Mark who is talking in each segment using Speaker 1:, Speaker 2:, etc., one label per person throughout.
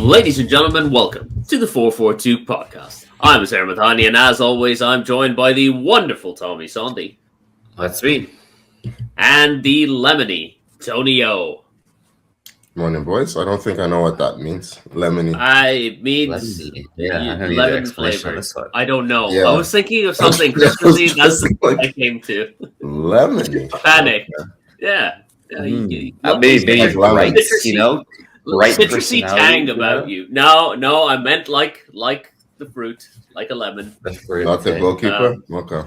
Speaker 1: Ladies and gentlemen, welcome to the 442 podcast. I'm Sarah Mathani, and as always, I'm joined by the wonderful Tommy Sondi.
Speaker 2: That's me.
Speaker 1: And the lemony Tony O.
Speaker 3: Morning, boys. I don't think I know what that means. Lemony.
Speaker 1: It means lemon flavor. I don't know.
Speaker 3: Yeah.
Speaker 1: I was thinking of something Christmassy. That's what I came to.
Speaker 3: Lemony.
Speaker 1: Panic. Yeah.
Speaker 2: Maybe right, right
Speaker 1: citrusy tang about you. No, I meant like the fruit, like a lemon.
Speaker 3: The fruit. Not the goalkeeper? Okay.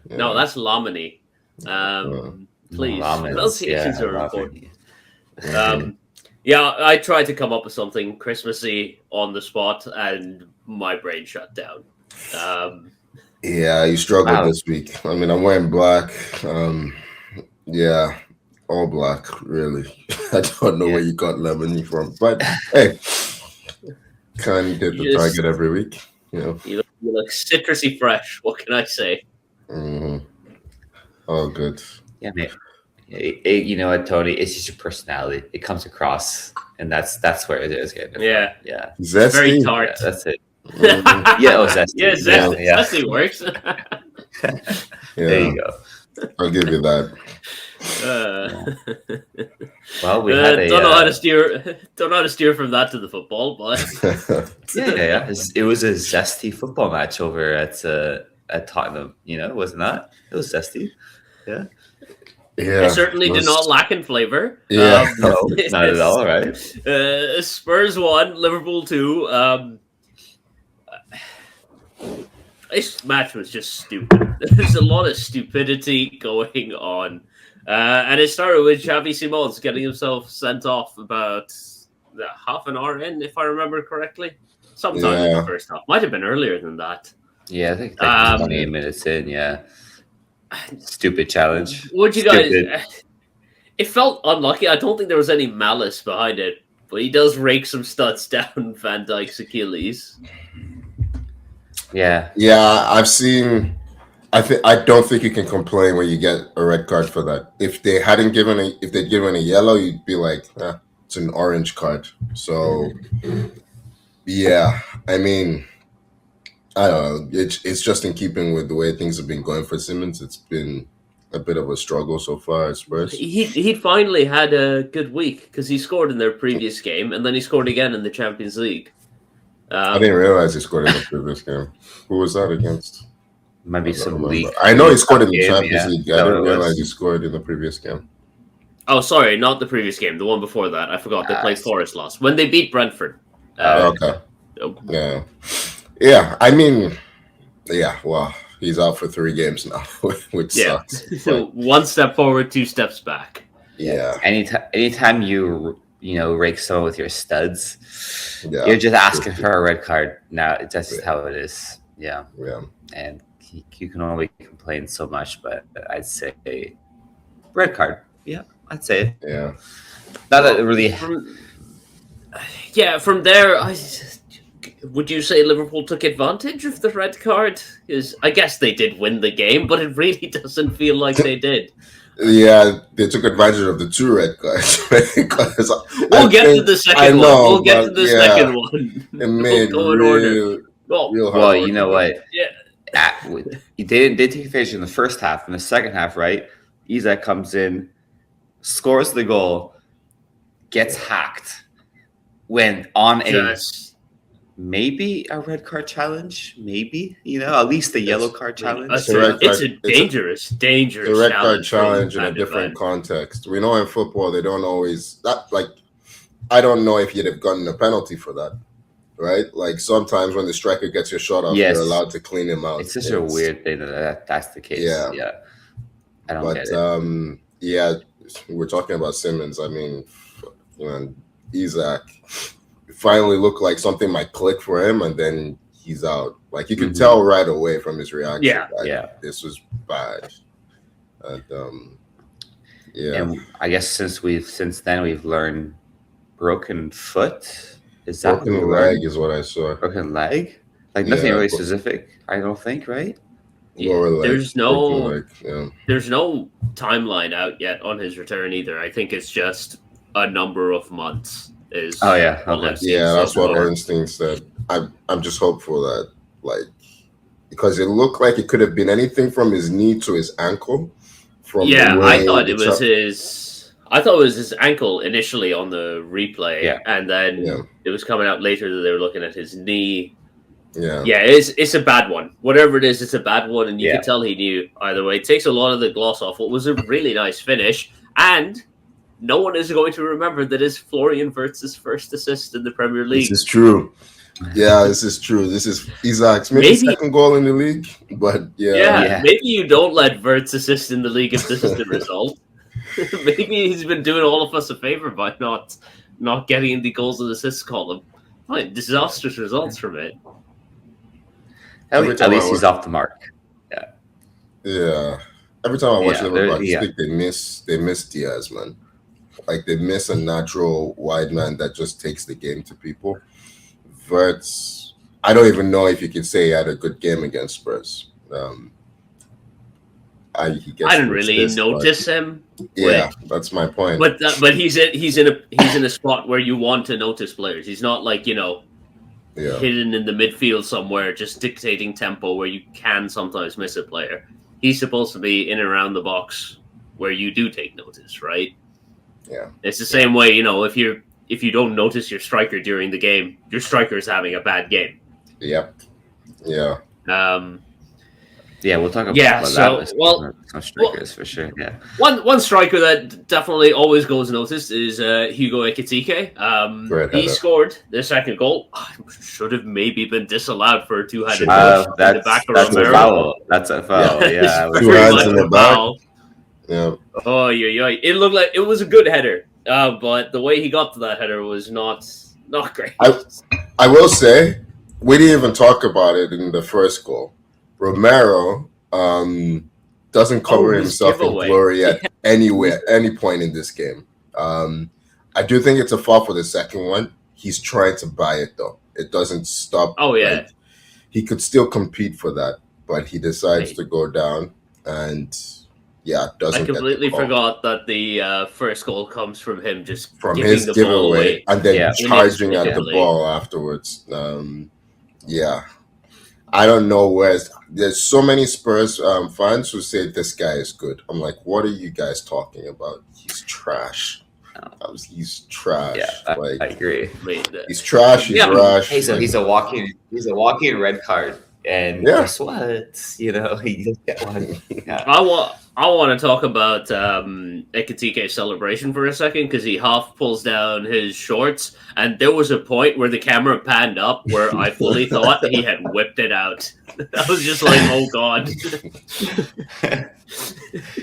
Speaker 1: Yeah. No, that's lemony. Please. Pronunciations are important. I tried to come up with something Christmassy on the spot, and my brain shut down.
Speaker 3: You struggled this week. I mean, I'm wearing black. All black, really. I don't know where you got lemony from, but hey, can't hit the target every week. You
Speaker 1: look citrusy fresh. What can I say?
Speaker 3: Mm-hmm. Oh, good.
Speaker 2: Yeah, man. You know what, Tony? It's just your personality. It comes across, and that's where it is.
Speaker 1: Yeah.
Speaker 3: Zesty.
Speaker 1: Very tart.
Speaker 2: Yeah, that's it.
Speaker 1: Zesty. Zesty works.
Speaker 2: There you go.
Speaker 3: I'll give you that.
Speaker 2: Well, we had
Speaker 1: don't know how to steer from that to the football, but
Speaker 2: it was a zesty football match over at Tottenham. Wasn't that? It was zesty. Yeah.
Speaker 1: It certainly did not lack in flavor.
Speaker 3: Yeah,
Speaker 2: no, not at all. Right.
Speaker 1: Spurs 1, Liverpool 2. This match was just stupid. There's a lot of stupidity going on. And it started with Xavi Simons getting himself sent off about half an hour in, if I remember correctly. Sometime in the first half. Might have been earlier than that.
Speaker 2: Yeah, I think 28 minutes in, Stupid challenge.
Speaker 1: Would you guys... It felt unlucky. I don't think there was any malice behind it. But he does rake some studs down Van Dijk's Achilles.
Speaker 2: Yeah,
Speaker 3: I've seen... I don't think you can complain when you get a red card for that. If they'd given a yellow, you'd be like, it's an orange card. So, I mean, I don't know. It's just in keeping with the way things have been going for Simmons. It's been a bit of a struggle so far, I suppose.
Speaker 1: He finally had a good week because he scored in their previous game, and then he scored again in the Champions League.
Speaker 3: I didn't realize he scored in the previous game. Who was that against?
Speaker 2: Maybe some league.
Speaker 3: I know he scored in the Champions League. I didn't realize he scored in the previous game.
Speaker 1: Oh, sorry, not the previous game. The one before that. I forgot. They played Forest last. When they beat Brentford.
Speaker 3: Okay. Yeah. I mean, well, he's out for 3 games now, which sucks.
Speaker 1: So 1 step forward, 2 steps back.
Speaker 3: Yeah.
Speaker 2: Anytime you rake someone with your studs, you're just asking for a red card. Now, that's just how it is. Yeah. And you can only complain so much, but I'd say red card. Yeah, I'd say it.
Speaker 3: Yeah.
Speaker 2: Not really.
Speaker 1: From there, would you say Liverpool took advantage of the red card? Because I guess they did win the game, but it really doesn't feel like they did.
Speaker 3: Yeah, they took advantage of the 2 red cards.
Speaker 1: We'll get to the second one. Second one.
Speaker 3: It made real hard.
Speaker 2: Well, you know what?
Speaker 1: Yeah.
Speaker 2: They take advantage in the first half. In the second half, right? Isak comes in, scores the goal, gets hacked. When on maybe a red card challenge, maybe at least a yellow card challenge.
Speaker 1: It's a dangerous
Speaker 3: a red card challenge in a different context. We know in football they don't always I don't know if you'd have gotten a penalty for that. Right, like sometimes when the striker gets your shot off, you're allowed to clean him out.
Speaker 2: It's such a weird thing that's the case. Yeah. I don't get it.
Speaker 3: We're talking about Simmons. I mean, Isak finally looked like something might click for him, and then he's out. Like you could tell right away from his reaction. This was bad. And
Speaker 2: I guess since then we've learned broken foot. Is that
Speaker 3: broken leg is what I saw.
Speaker 2: Broken leg? Like nothing really specific, I don't think, right?
Speaker 1: There's no timeline out yet on his return either. I think it's just a number of months. Is
Speaker 3: that's what Ornstein said. I'm just hopeful that because it looked like it could have been anything from his knee to his ankle.
Speaker 1: I thought it was his ankle initially on the replay, and then it was coming out later that they were looking at his knee. It's a bad one. Whatever it is, it's a bad one, and you can tell he knew either way. It takes a lot of the gloss off what was a really nice finish, and no one is going to remember that is Florian Wirtz's first assist in the Premier League.
Speaker 3: This is true. Yeah, this is true. This is Isaac's maybe second goal in the league, but
Speaker 1: maybe you don't let Wirtz assist in the league if this is the result. Maybe he's been doing all of us a favor by not getting in the goals and assists column. Disastrous results from it.
Speaker 2: At least he's off the mark.
Speaker 3: Yeah. Every time I watch Liverpool, I think they miss Diaz, man. Like they miss a natural wide man that just takes the game to people. Wirtz, I don't even know if you can say he had a good game against Spurs. I
Speaker 1: didn't really notice him.
Speaker 3: Yeah, that's my point.
Speaker 1: But he's in a spot where you want to notice players. He's not like hidden in the midfield somewhere, just dictating tempo where you can sometimes miss a player. He's supposed to be in and around the box where you do take notice, right?
Speaker 3: Yeah,
Speaker 1: it's the same way. If you don't notice your striker during the game, your striker is having a bad game.
Speaker 3: Yep. Yeah.
Speaker 2: We'll talk about that. Some strikers for sure. Yeah.
Speaker 1: One striker that definitely always goes noticed is Hugo Ekitike. He scored the second goal. Should have maybe been disallowed for a two-handed touch in the back of Romero.
Speaker 2: That's a foul. Yeah.
Speaker 3: Two hands in the back. Yeah.
Speaker 1: Oh, yeah. It looked like it was a good header, but the way he got to that header was not great.
Speaker 3: I will say, we didn't even talk about it in the first goal. Romero doesn't cover himself in glory at any point in this game. I do think it's a foul for the second one. He's trying to buy it though. It doesn't stop.
Speaker 1: Oh yeah,
Speaker 3: he could still compete for that, but he decides to go down and doesn't.
Speaker 1: I completely forgot that the first goal comes from him just
Speaker 3: from his giveaway and then charging at the ball afterwards. I don't know there's so many Spurs fans who say this guy is good. I'm like, what are you guys talking about? He's trash. He's trash.
Speaker 2: Yeah, I agree.
Speaker 3: He's trash. He's rash.
Speaker 2: Hey, so he's a walking red card, and guess what? He just get one. Yeah.
Speaker 1: I want to talk about Ekitike's celebration for a second because he half pulls down his shorts, and there was a point where the camera panned up where I fully thought he had whipped it out. I was just like, "Oh God!"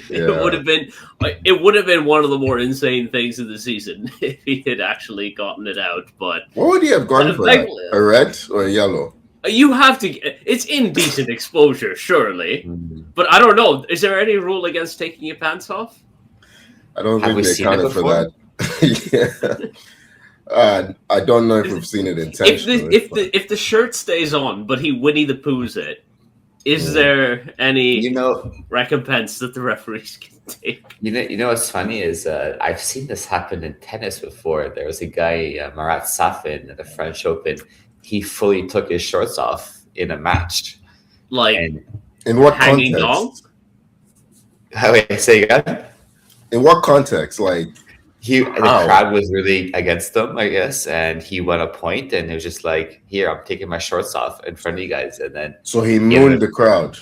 Speaker 1: It would have been one of the more insane things of the season if he had actually gotten it out. But
Speaker 3: what would he have gone for? A red or a yellow?
Speaker 1: You have to. It's indecent exposure, surely. But I don't know. Is there any rule against taking your pants off?
Speaker 3: I don't think they counted for that. I don't know if we've seen it intentionally.
Speaker 1: If the shirt stays on, but he Winnie the Poohs it, is there any recompense that the referees can take?
Speaker 2: You know what's funny is I've seen this happen in tennis before. There was a guy, Marat Safin, at the French Open. He fully took his shorts off in a match.
Speaker 3: In what
Speaker 1: hanging
Speaker 3: context?
Speaker 2: Wait, say again?
Speaker 3: In what context? The
Speaker 2: crowd was really against him, I guess, and he won a point, and it was just like, here, I'm taking my shorts off in front of you guys, and then.
Speaker 3: So he mooned the crowd.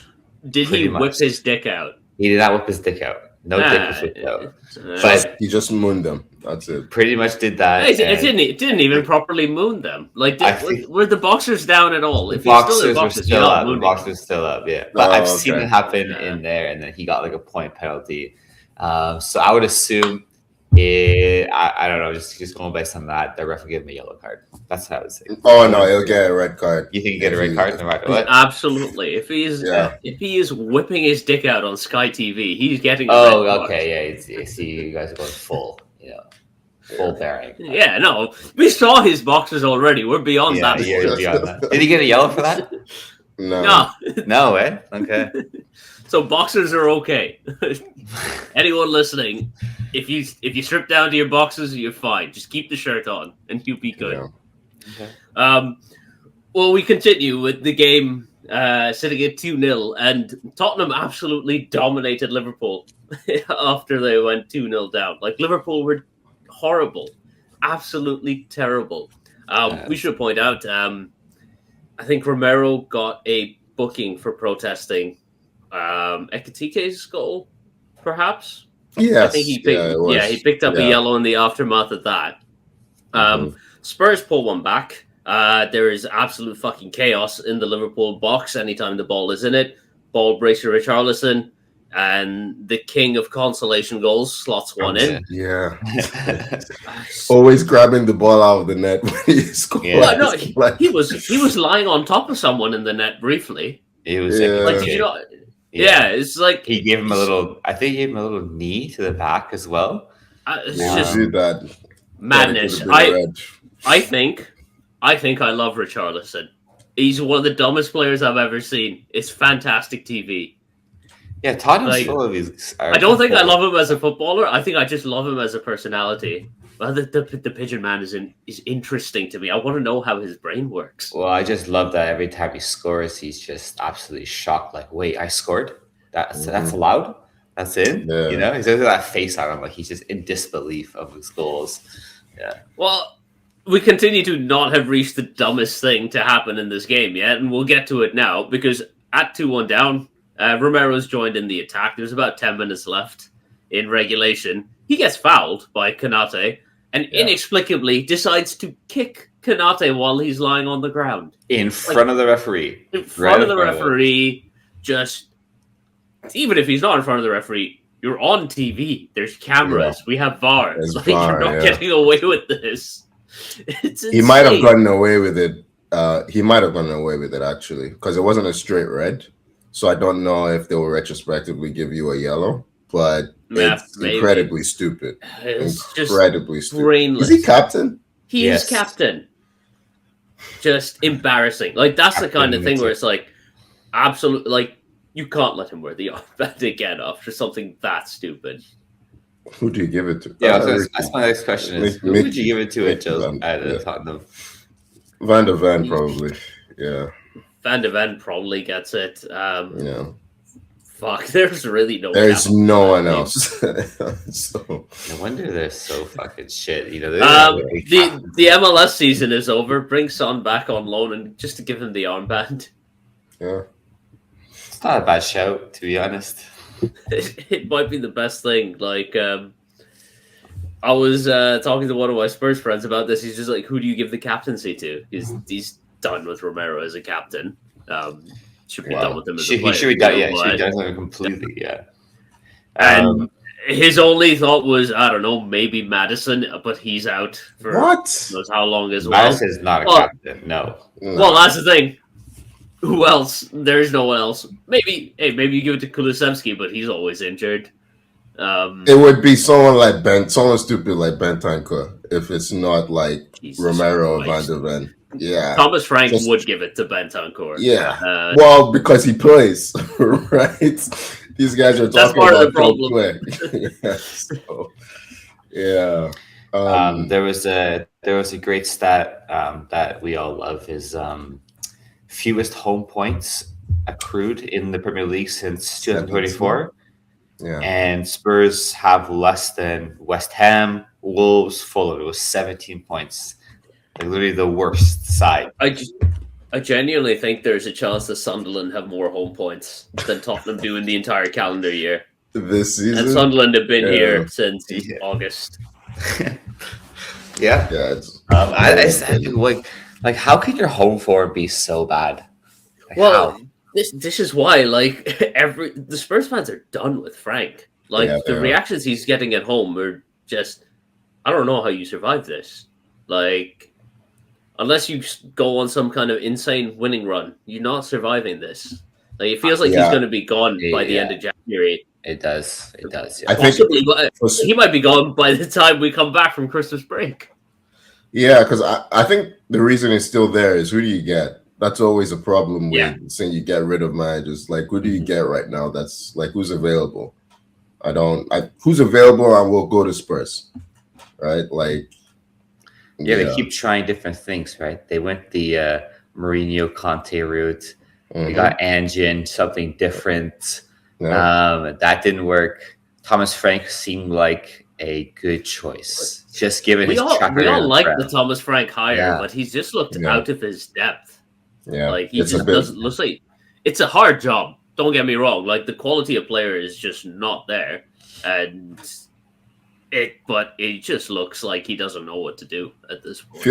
Speaker 1: Did he whip his dick out?
Speaker 2: He did not whip his dick out. No dick was whipped out.
Speaker 3: But he just mooned them. That's it.
Speaker 2: Pretty much did that.
Speaker 1: It didn't even properly moon them. Were the boxers down at all? If
Speaker 2: boxers were still up. The boxers still up, yeah. But I've seen it happen in there, and then he got a point penalty. So I would assume, I don't know, just going based on that, the ref will give him a yellow card. That's what I would say.
Speaker 3: Oh no, he'll get a red card.
Speaker 2: You think he get a red card no matter what?
Speaker 1: Absolutely. If he is whipping his dick out on Sky TV, he's getting a red card.
Speaker 2: Okay, yeah. See, you guys are going full, full bearing.
Speaker 1: Yeah, no, we saw his boxers already. We're beyond that.
Speaker 2: Yeah, beyond that. Did he get a yellow for that? No, eh? Okay.
Speaker 1: So boxers are okay. Anyone listening, if you strip down to your boxers, you're fine. Just keep the shirt on, and you'll be good.
Speaker 2: Yeah. Okay.
Speaker 1: Well, we continue with the game sitting at 2-0, and Tottenham absolutely dominated Liverpool after they went 2-0 down. Like, Liverpool were horrible, absolutely terrible. We should point out, I think Romero got a booking for protesting Ekitike's goal, perhaps.
Speaker 3: Yes.
Speaker 1: I think he picked up a yellow in the aftermath of that. Spurs pull one back. There is absolute fucking chaos in the Liverpool box anytime the ball is in it. Ball breaks to Richarlison, and the king of consolation goals slots one in.
Speaker 3: Yeah. Always grabbing the ball out of the net when he scores.
Speaker 1: Yeah. Well, no, he was lying on top of someone in the net briefly.
Speaker 2: It was
Speaker 1: like, did you know? Yeah, it's like
Speaker 2: he gave him a little. I think he gave him a little knee to the back as well.
Speaker 1: It's just
Speaker 3: that
Speaker 1: madness. I think I love Richarlison. He's one of the dumbest players I've ever seen. It's fantastic TV.
Speaker 2: Yeah, Tottenham's full of these.
Speaker 1: I don't think I love him as a footballer. I think I just love him as a personality. Well, the Pigeon Man is interesting to me. I want to know how his brain works.
Speaker 2: Well, I just love that every time he scores, he's just absolutely shocked. Like, wait, I scored? That's allowed? That's in?
Speaker 3: Yeah.
Speaker 2: You know, he's got that face on him, like he's just in disbelief of his goals. Yeah.
Speaker 1: Well, we continue to not have reached the dumbest thing to happen in this game yet, and we'll get to it now, because at 2-1 down, Romero's joined in the attack. There's about 10 minutes left in regulation. He gets fouled by Konate, and inexplicably decides to kick Konate while he's lying on the ground.
Speaker 2: In front of the referee.
Speaker 1: In front of the referee. Just, even if he's not in front of the referee, you're on TV. There's cameras. Yeah. We have VAR. You're not getting away with this.
Speaker 3: He might have gotten away with it. He might have gotten away with it, actually, because it wasn't a straight red. So I don't know if they will retrospectively give you a yellow, but it's incredibly stupid.
Speaker 1: It's
Speaker 3: incredibly
Speaker 1: just stupid. Brainless.
Speaker 3: Is he captain?
Speaker 1: He is captain. Just embarrassing. Like, that's the kind of thing where it's like, absolutely, like, you can't let him wear the armband again after something that stupid.
Speaker 3: Who do you give it to?
Speaker 2: Yeah, that's my next question is, who would you give it to at Tottenham?
Speaker 3: Van der Ven, probably. Yeah.
Speaker 1: Van der Ven probably gets it. Fuck, there's really no.
Speaker 3: There's no one else. So.
Speaker 2: No wonder they're so fucking shit. You know,
Speaker 1: the MLS season is over. Bring Son back on loan and just to give him the armband.
Speaker 3: Yeah,
Speaker 2: it's not a bad shout, to be honest.
Speaker 1: It might be the best thing. Like, I was talking to one of my Spurs friends about this. He's just like, "Who do you give the captaincy to?" He's done with Romero as a captain. Should be done with him as a player.
Speaker 2: He should be done. Yeah, he should be done with him completely. Yeah.
Speaker 1: And his only thought was, I don't know, maybe Madison, but he's out for knows how long as well.
Speaker 2: Madison's not a captain. No.
Speaker 1: Well, that's the thing. Who else? There's no one else. Maybe you give it to Kulusevski, but he's always injured.
Speaker 3: It would be someone stupid like Bentancur if it's not like Jesus Romero or Van der Ven. Yeah,
Speaker 1: Thomas Frank would give it to Bentancur.
Speaker 3: Yeah, well, because he plays, right? These guys are talking
Speaker 1: part
Speaker 3: about
Speaker 1: of the problem.
Speaker 2: There was a great stat that we all love is fewest home points accrued in the Premier League since 2024.
Speaker 3: Yeah,
Speaker 2: and Spurs have less than West Ham, Wolves, Fulham. It was 17 points. Like literally the worst side.
Speaker 1: I genuinely think there's a chance that Sunderland have more home points than Tottenham do in the entire calendar year.
Speaker 3: This season?
Speaker 1: And Sunderland have been here since August.
Speaker 2: Yeah. Like, how can your home form be so bad? Like,
Speaker 1: well, how? This is why, like, the Spurs fans are done with Frank. Like, the reactions he's getting at home are just, I don't know how you survive this. Like, unless you go on some kind of insane winning run, you're not surviving this. Like, it feels like he's going to be gone by the end of January.
Speaker 2: It does. Yeah.
Speaker 3: I think
Speaker 1: he might be gone by the time we come back from Christmas break.
Speaker 3: Yeah, because I think the reason it's still there is who do you get? That's always a problem with saying you get rid of managers. Like, who do you get right now? That's like, who's available? Who's available, and we'll go to Spurs, right? Like,
Speaker 2: they keep trying different things, right? They went the Mourinho Conte route. They got Anjin, something different. That didn't work. Thomas Frank seemed like a good choice, just given his track record.
Speaker 1: We all like the Thomas Frank hire, but he's just looked out of his depth.
Speaker 3: Yeah,
Speaker 1: like he just doesn't look like it's a hard job. Don't get me wrong. Like the quality of player is just not there, but it just looks like he doesn't know what to do at this point.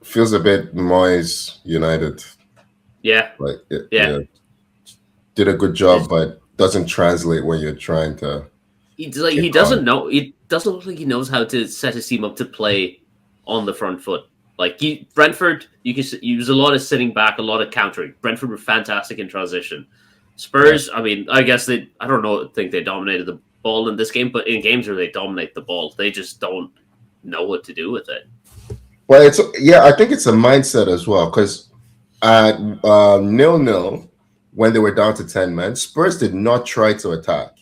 Speaker 3: Feels a bit Moyes United.
Speaker 1: Yeah,
Speaker 3: did a good job, but doesn't translate when you're trying to.
Speaker 1: He doesn't know. It doesn't look like he knows how to set his team up to play on the front foot. Like Brentford, you can use a lot of sitting back, a lot of countering. Brentford were fantastic in transition. Spurs, I mean, I guess think they dominated the ball in this game, but in games where they dominate the ball, they just don't know what to do with it.
Speaker 3: Well, I think it's a mindset as well, because at 0-0, when they were down to 10 men, Spurs did not try to attack.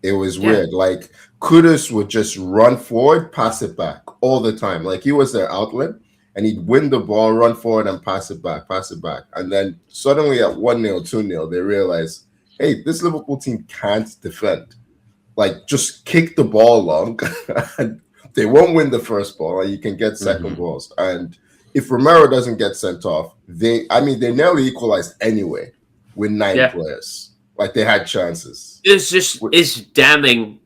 Speaker 3: It was weird. Like Kudus would just run forward, pass it back all the time. Like he was their outlet. And he'd win the ball, run forward, and pass it back. And then suddenly at 1-0, 2-0, they realize, hey, this Liverpool team can't defend. Like, just kick the ball long, and they won't win the first ball, and you can get second balls. And if Romero doesn't get sent off, they nearly equalized anyway with 9 players. Like, they had chances.
Speaker 1: It's damning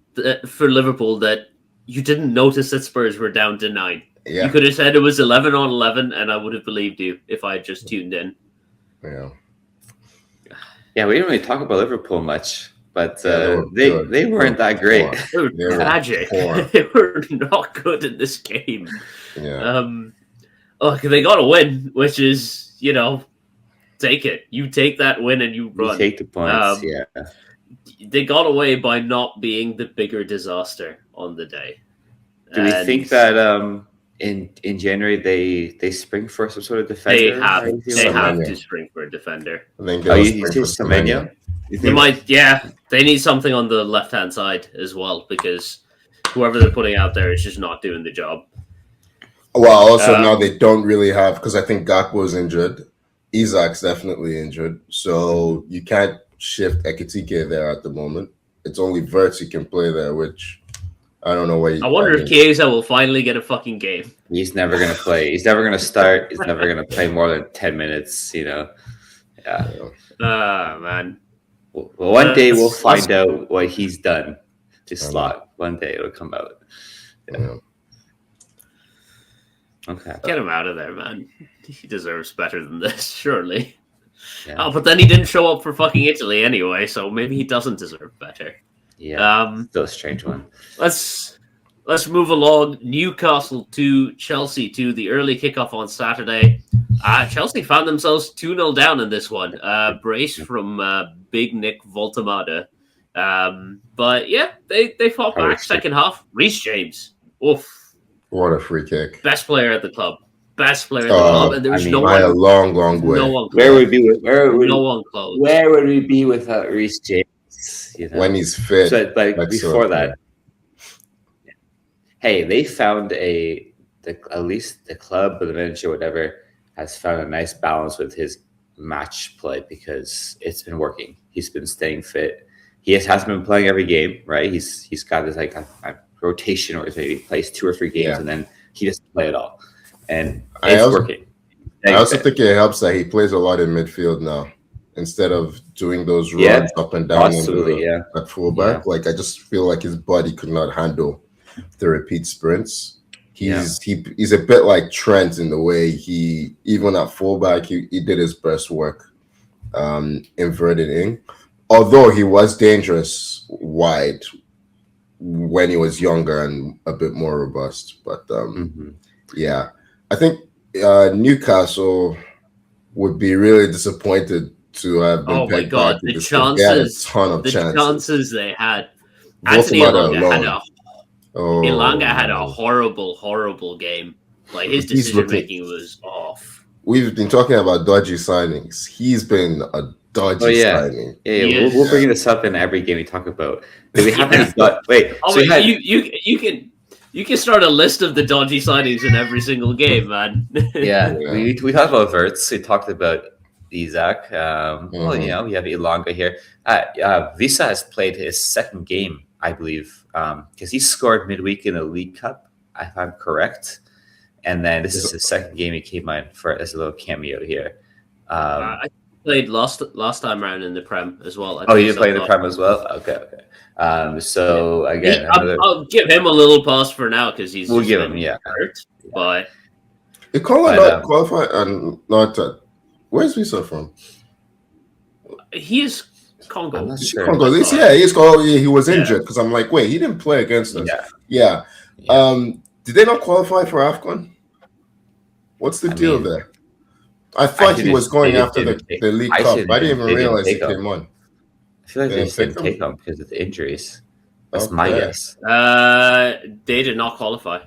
Speaker 1: for Liverpool that you didn't notice that Spurs were down to 9.
Speaker 3: Yeah.
Speaker 1: You could have said it was 11 on 11, and I would have believed you if I had just tuned in.
Speaker 3: Yeah.
Speaker 2: Yeah, we didn't really talk about Liverpool much, but they weren't that great.
Speaker 1: They were tragic. They were not good in this game.
Speaker 3: Yeah.
Speaker 1: They got a win, which is, take it. You take that win and you run.
Speaker 2: You take the points,
Speaker 1: They got away by not being the bigger disaster on the day.
Speaker 2: Do we think that in January they spring for some sort of defender?
Speaker 1: They have to spring for a defender.
Speaker 3: I think
Speaker 2: you think Semenyo?
Speaker 1: They might, they need something on the left-hand side as well, because whoever they're putting out there is just not doing the job.
Speaker 3: Well, also now they don't really have, because I think Gakpo's injured. Isak's definitely injured. So you can't shift Ekitike there at the moment. It's only Wirtz you can play there, which I don't know why.
Speaker 1: I wonder if Chiesa will finally get a fucking game.
Speaker 2: He's never going to play. He's never going to start. He's never going to play more than 10 minutes, Yeah.
Speaker 1: Man.
Speaker 2: Well, one day we'll find out what he's done to Slot. One day it'll come out. Yeah. Okay.
Speaker 1: Get him out of there, man. He deserves better than this, surely.
Speaker 2: Yeah.
Speaker 1: Oh, but then he didn't show up for fucking Italy anyway, so maybe he doesn't deserve better.
Speaker 2: Yeah, still a strange one.
Speaker 1: Let's move along. Newcastle to Chelsea to the early kickoff on Saturday. Chelsea found themselves 2-0 down in this one. Brace from Big Nick Voltamada. But yeah, they fought back second half. Reece James. Oof.
Speaker 3: What a free kick.
Speaker 1: Best player at the club. And there was no one.
Speaker 3: By a long, long way.
Speaker 1: No one close.
Speaker 2: Where would we be without Reece James?
Speaker 3: When he's fit.
Speaker 2: So, before that. Yeah. Hey, they found at least the club or the manager, whatever, has found a nice balance with his match play, because it's been working. He's been staying fit. He hasn't been playing every game, right? He's got this a rotation where he plays 2 or 3 games and then he doesn't play at all. And it's working.
Speaker 3: I also think it helps that he plays a lot in midfield now, instead of doing those runs up and down at fullback. Like, I just feel like his body could not handle the repeat sprints. He's a bit like Trent in the way he, even at fullback, he did his best work inverted in. Although he was dangerous wide when he was younger and a bit more robust. But I think Newcastle would be really disappointed to have been pegged back.
Speaker 1: The chances they had. Anthony Elanga had a horrible game. Like, his decision making was off.
Speaker 3: we've been talking about dodgy signings. He's been a dodgy signing.
Speaker 2: Yeah, we'll bring this up in every game we talk about. Do we have any? Wait,
Speaker 1: you can start a list of the dodgy signings in every single game, man.
Speaker 2: We talked about Verts. We talked about Isaac. Well, we have Ilanga here. Visa has played his second game, I believe, because he scored midweek in a League Cup, if I'm correct. And then this is his second game he came on for as a little cameo here.
Speaker 1: I played last time around in the Prem as well.
Speaker 2: You played in the Prem as well? Okay. So again,
Speaker 1: I'll give him a little pass for now because
Speaker 2: we'll give him
Speaker 1: hurt. But
Speaker 3: it not qualify and not. Where's Visa from?
Speaker 1: He is Congo.
Speaker 2: I'm not sure.
Speaker 3: Congo. He's Congo. He was injured because I'm like, wait, he didn't play against us. Yeah. Did they not qualify for AFCON? What's the deal there? I thought he was going after the League Cup. I didn't even realize he came on.
Speaker 2: I feel like they didn't take him because of the injuries. That's my guess.
Speaker 1: They did not qualify.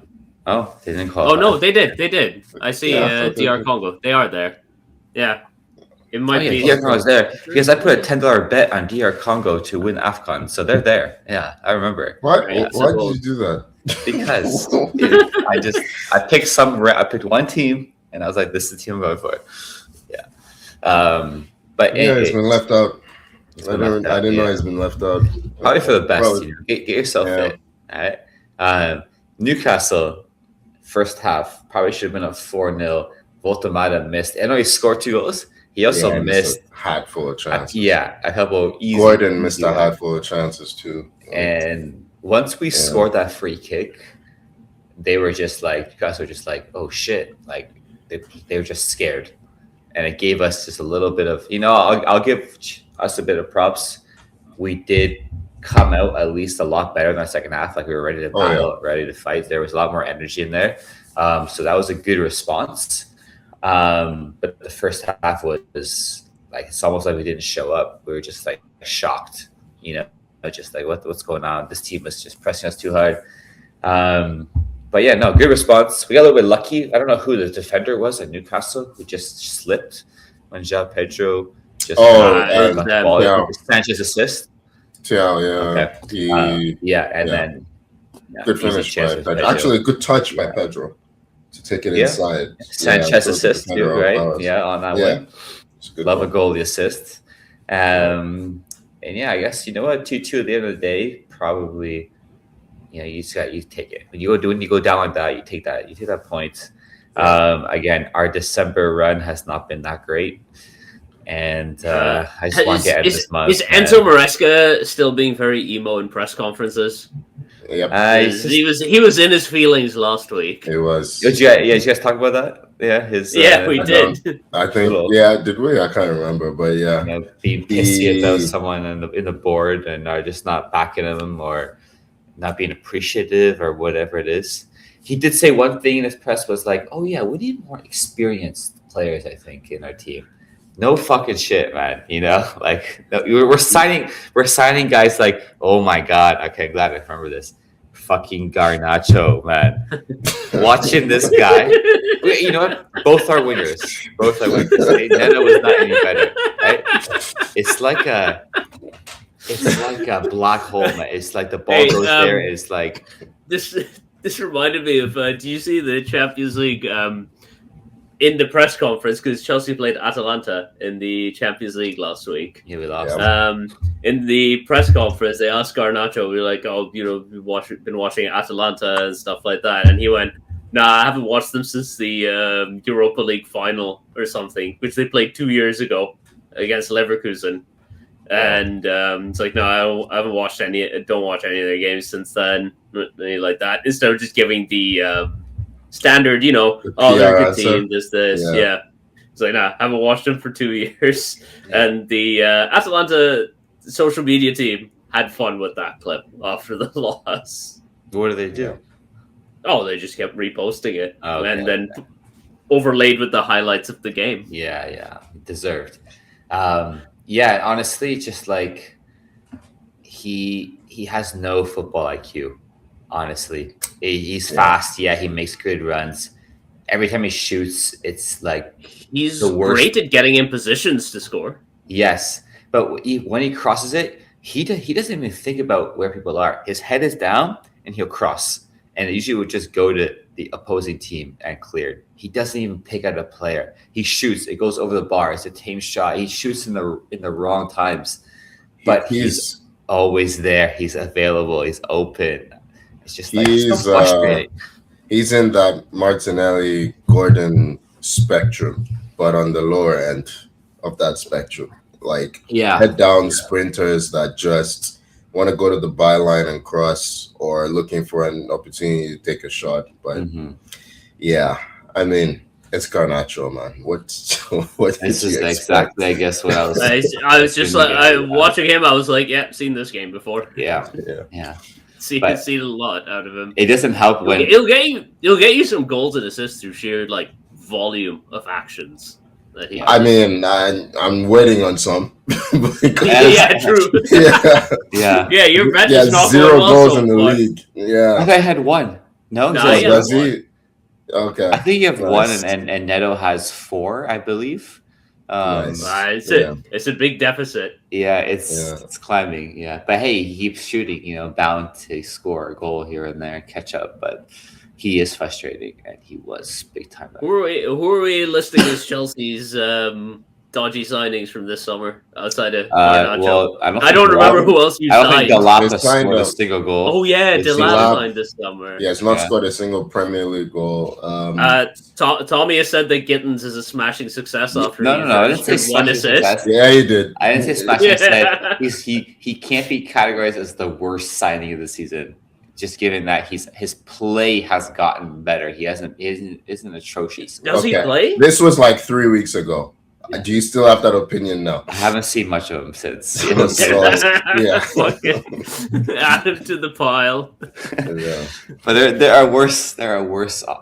Speaker 2: Oh, they didn't qualify.
Speaker 1: Oh no, they did. I see DR Congo. They are there. Yeah. It might be.
Speaker 2: DR Congo's there because I put a $10 bet on DR Congo to win AFCON, so they're there. Yeah, I remember.
Speaker 3: Why did you do that?
Speaker 2: Because I picked one team and I was like, this is the team I'm going for. Yeah. But
Speaker 3: he's been left out. I didn't know he's been left out.
Speaker 2: Probably for the best. Get yourself fit. All right. Newcastle, first half, probably should have been a 4-0. Voltamata missed. I know he scored 2 goals. He also missed
Speaker 3: a hatful of chances.
Speaker 2: A couple easy.
Speaker 3: Gordon missed a hatful of chances too.
Speaker 2: And once we scored that free kick, they were just like, Newcastle were just like, oh shit. Like they were just scared. And it gave us just a little bit of, I'll give us a bit of props. We did come out at least a lot better in the second half. Like we were ready to battle, ready to fight. There was a lot more energy in there. So that was a good response. But the first half was like, it's almost like we didn't show up. We were just like shocked, just like what's going on. This team was just pressing us too hard. But yeah, no, good response. We got a little bit lucky. I don't know who the defender was at Newcastle who just slipped when João Pedro just got the ball. Sanchez assist.
Speaker 3: Okay.
Speaker 2: Then
Speaker 3: good finish by Pedro. Actually, a good touch by Pedro to take it inside.
Speaker 2: Sanchez assist too, right? On that one. Love a goalie assist. And I guess you know what, 2-2 at the end of the day, probably. You take it. When you go down like that, you take that point. Again, our December run has not been that great. And I just want to get into this month.
Speaker 1: Is Enzo Maresca still being very emo in press conferences?
Speaker 3: Yep.
Speaker 1: He was in his feelings last week.
Speaker 3: He was.
Speaker 2: Did you guys talk about that? Yeah,
Speaker 1: we did.
Speaker 3: I think did we? I can't remember, but
Speaker 2: being pissy about someone in the board and are just not backing him or not being appreciative or whatever it is. He did say one thing in his press was like, oh yeah, we need more experienced players, I think, in our team. No fucking shit, man. Like we're signing guys like, oh my God. Okay, glad I remember this. Fucking Garnacho, man. Watching this guy. You know what? Both are winners. Nena was not any better, right? It's like a black hole, man. It's like the ball goes there. It's like
Speaker 1: this reminded me of. Do you see the Champions League in the press conference because Chelsea played Atalanta in the Champions League last week?
Speaker 2: Yeah, we lost.
Speaker 1: In the press conference, they asked Garnacho, we were like, been watching Atalanta and stuff like that, and he went, "Nah, I haven't watched them since the Europa League final or something, which they played 2 years ago against Leverkusen." And it's like, no, I haven't watched don't watch any of their games since then, anything like that. Instead of just giving the standard, they're a good team, this. Yeah. It's like, nah, I haven't watched them for 2 years. Yeah. And the Atalanta social media team had fun with that clip after the loss.
Speaker 2: What do they do?
Speaker 1: Oh, they just kept reposting it. And then overlaid with the highlights of the game.
Speaker 2: Yeah. Deserved. Honestly, just like he has no football IQ. Honestly, he's fast. Yeah, he makes good runs. every time he shoots, it's like
Speaker 1: he's great at getting in positions to score.
Speaker 2: Yes, but when he crosses it, he doesn't even think about where people are. His head is down, and he'll cross, and it usually would just go to the opposing team and cleared. He doesn't even pick out a player. He shoots. It goes over the bar. It's a team shot. He shoots in the wrong times, but he's always there. He's available. He's open. It's just like it's so frustrating.
Speaker 3: He's in that Martinelli Gordon spectrum, but on the lower end of that spectrum, like head down sprinters that just want to go to the byline and cross, or looking for an opportunity to take a shot. But I mean, it's Garnacho, man. What
Speaker 2: this is exactly, I guess, what I was.
Speaker 1: I was just like, watching him. I was like, seen this game before.
Speaker 2: Yeah.
Speaker 1: Seen a lot out of him.
Speaker 2: It doesn't help when
Speaker 1: he'll get you some goals and assists through sheer like volume of actions.
Speaker 3: I mean, I'm waiting on some.
Speaker 1: Yeah, true. Yeah, your bench is not
Speaker 3: 0 goals in the league. Yeah,
Speaker 2: I think I had 1. No,
Speaker 3: does he? Okay,
Speaker 2: I think you have 1, and Neto has 4, I believe.
Speaker 1: It's a big deficit.
Speaker 2: Yeah, it's climbing. Yeah, but hey, he keeps shooting. Bound to score a goal here and there, catch up, but. He is frustrating, and he was big time.
Speaker 1: Who are we listing as Chelsea's dodgy signings from this summer outside of
Speaker 2: well,
Speaker 1: I don't remember who else you signed.
Speaker 2: I don't think Delapa scored a single goal.
Speaker 1: Oh yeah, Delapa signed this summer.
Speaker 3: Yeah, he's not scored a single Premier League goal.
Speaker 1: Tommy has said that Gittins is a smashing success after
Speaker 2: no, I didn't say smashing success.
Speaker 3: Yeah, he did.
Speaker 2: I didn't say smashing success. He can't be categorized as the worst signing of the season. Just given that his play has gotten better, he isn't atrocious.
Speaker 1: Does he play?
Speaker 3: This was like 3 weeks ago. Yeah. Do you still have that opinion now?
Speaker 2: I haven't seen much of him since.
Speaker 1: Add him to the pile.
Speaker 3: Yeah.
Speaker 2: But there are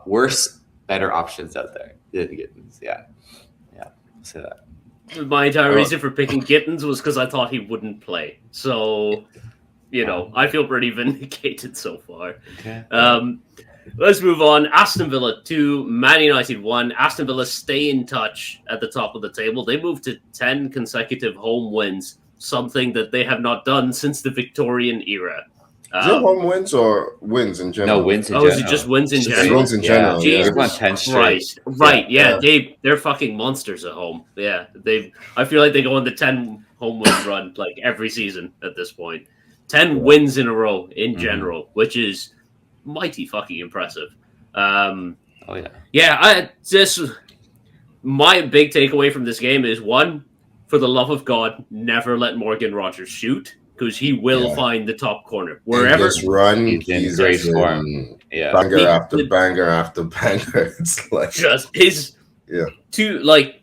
Speaker 2: worse, better options out there. Yeah. So
Speaker 1: my entire reason for picking Gittins was because I thought he wouldn't play. So. I feel pretty vindicated so far.
Speaker 2: Okay.
Speaker 1: Let's move on. Aston Villa 2, Man United 1. Aston Villa stay in touch at the top of the table. They moved to 10 consecutive home wins, something that they have not done since the Victorian era.
Speaker 3: Is it home wins or wins in general?
Speaker 2: No, wins in general.
Speaker 1: Is it just wins in general?
Speaker 3: Wins in general.
Speaker 1: Jesus Christ. Right, they're fucking monsters at home. Yeah, I feel like they go on the 10 home win run like every season at this point. 10 wins in a row in general, which is mighty fucking impressive. My big takeaway from this game is, 1, for the love of God, never let Morgan Rogers shoot, because he will find the top corner wherever.
Speaker 3: Just run.
Speaker 2: He's in great form. Yeah,
Speaker 3: banger after banger after banger. It's like
Speaker 1: just his two. Like,